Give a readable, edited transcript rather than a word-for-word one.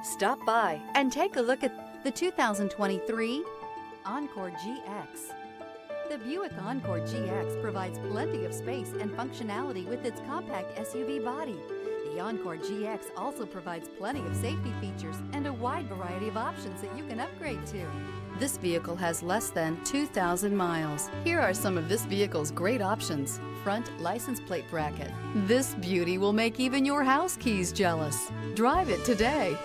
Stop by and take a look at the 2023 Encore GX. The Buick Encore GX provides plenty of space and functionality with its compact SUV body. The Encore GX also provides plenty of safety features and a wide variety of options that you can upgrade to. This vehicle has less than 2,000 miles. Here are some of this vehicle's great options. Front license plate bracket. This beauty will make even your house keys jealous. Drive it today.